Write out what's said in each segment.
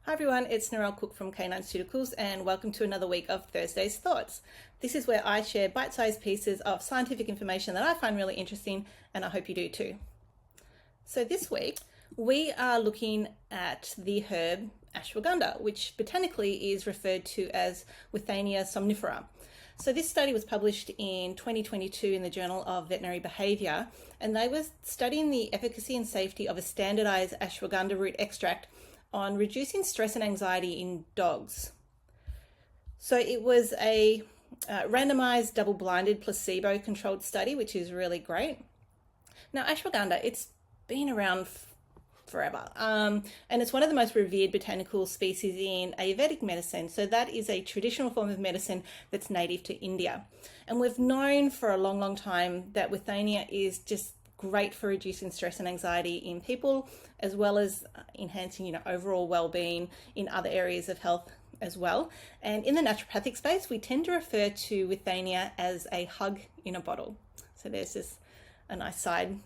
Hi everyone, it's Narelle Cook from Canine Pharmaceuticals and welcome to another week of Thursday's Thoughts. This is where I share bite-sized pieces of scientific information that I find really interesting and I hope you do too. So this week we are looking at the herb Ashwagandha, which botanically is referred to as Withania somnifera. So this study was published in 2022 in the Journal of Veterinary Behaviour, and they were studying the efficacy and safety of a standardized ashwagandha root extract on reducing stress and anxiety in dogs. So it was a randomized double-blinded placebo-controlled study, which is really great. Now ashwagandha, it's been around forever, and it's one of the most revered botanical species in Ayurvedic medicine. So that is a traditional form of medicine that's native to India. And we've known for a long time that Withania is just great for reducing stress and anxiety in people, as well as enhancing, overall well-being in other areas of health as well. And in the naturopathic space, we tend to refer to Withania as a hug in a bottle. So there's just a nice side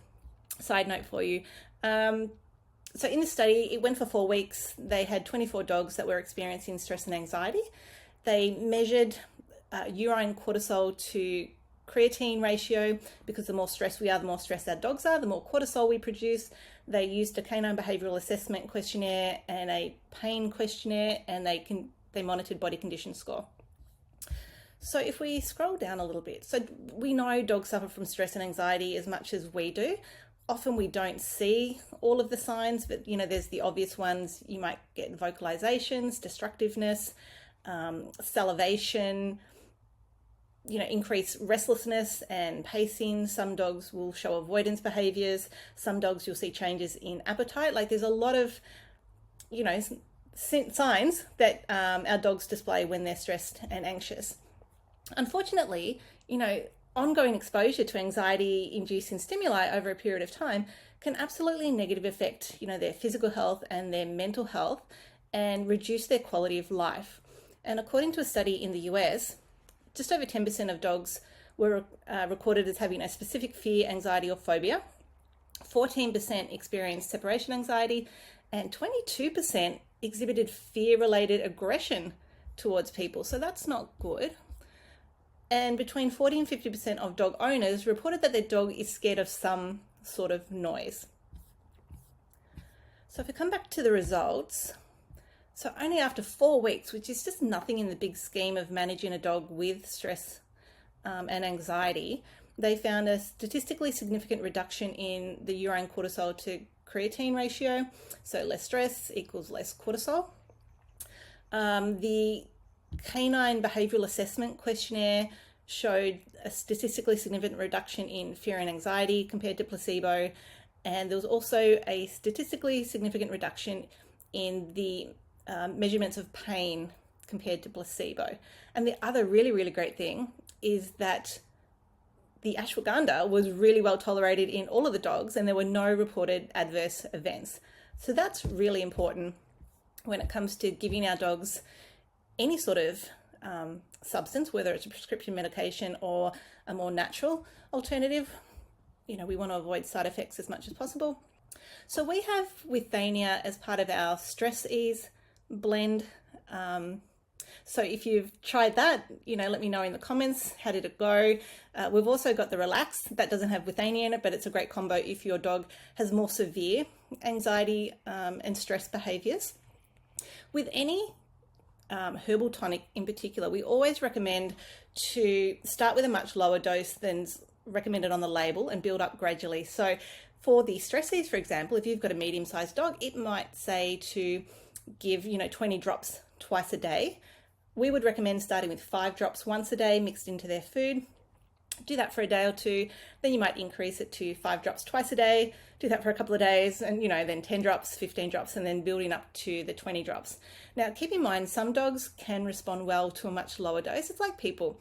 note for you. So in the study, it went for 4 weeks. They had 24 dogs that were experiencing stress and anxiety. They measured urine cortisol to creatine ratio, because the more stressed we are, the more stressed our dogs are, the more cortisol we produce. They used a canine behavioural assessment questionnaire and a pain questionnaire, and they monitored body condition score. So if we scroll down a little bit, so we know dogs suffer from stress and anxiety as much as we do. Often we don't see all of the signs, but there's the obvious ones. You might get vocalizations, destructiveness, salivation, increase restlessness and pacing. Some dogs will show avoidance behaviors. Some dogs you'll see changes in appetite. Like there's a lot of, signs that our dogs display when they're stressed and anxious. Unfortunately, ongoing exposure to anxiety-inducing stimuli over a period of time can absolutely negatively affect, their physical health and their mental health and reduce their quality of life. And according to a study in the US, just over 10% of dogs were recorded as having a specific fear, anxiety, or phobia. 14% experienced separation anxiety, and 22% exhibited fear-related aggression towards people. So that's not good. And between 40 and 50% of dog owners reported that their dog is scared of some sort of noise. So if we come back to the results, so only after 4 weeks, which is just nothing in the big scheme of managing a dog with stress and anxiety, they found a statistically significant reduction in the urine cortisol to creatine ratio. So less stress equals less cortisol. The canine behavioural assessment questionnaire showed a statistically significant reduction in fear and anxiety compared to placebo. And there was also a statistically significant reduction in the measurements of pain compared to placebo. And the other really great thing is that the ashwagandha was really well tolerated in all of the dogs, and there were no reported adverse events. So that's really important when it comes to giving our dogs any sort of substance, whether it's a prescription medication or a more natural alternative. We want to avoid side effects as much as possible. So we have Withania as part of our stress ease blend. So if you've tried that, let me know in the comments. How did it go? We've also got the Relax that doesn't have Withania in it, but it's a great combo if your dog has more severe anxiety and stress behaviors. With any herbal tonic in particular, we always recommend to start with a much lower dose than recommended on the label and build up gradually. So for the stress ease, for example, if you've got a medium-sized dog, it might say to give 20 drops twice a day. We would recommend starting with 5 drops once a day mixed into their food. Do that for a day or two, then you might increase it to 5 drops twice a day, do that for a couple of days, and then 10 drops, 15 drops, and then building up to the 20 drops. Now keep in mind, some dogs can respond well to a much lower dose. It's like people.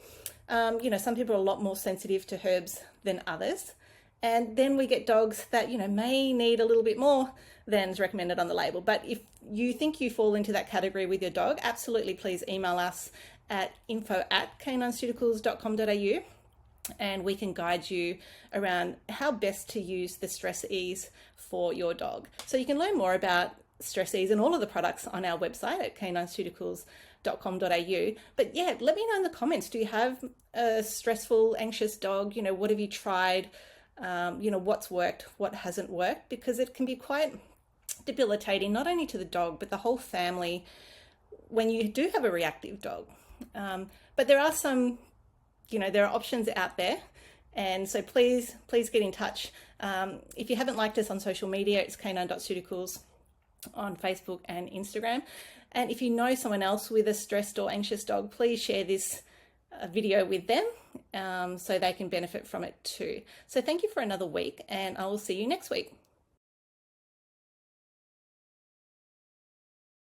Some people are a lot more sensitive to herbs than others. And then we get dogs that, may need a little bit more than is recommended on the label. But if you think you fall into that category with your dog, absolutely please email us at info@caninepharmaceuticals.com.au and we can guide you around how best to use the stress ease for your dog. So you can learn more about Stress Ease and all of the products on our website at canineceuticals.com.au. But yeah, let me know in the comments, do you have a stressful, anxious dog? You know, what have you tried? You know, what's worked, what hasn't worked? Because it can be quite debilitating, not only to the dog, but the whole family when you do have a reactive dog. But there are some, you know, there are options out there. And so please get in touch. If you haven't liked us on social media, it's canine.ceuticals on Facebook and Instagram. And if you know someone else with a stressed or anxious dog, please share this video with them so they can benefit from it too. So thank you for another week, and I will see you next week.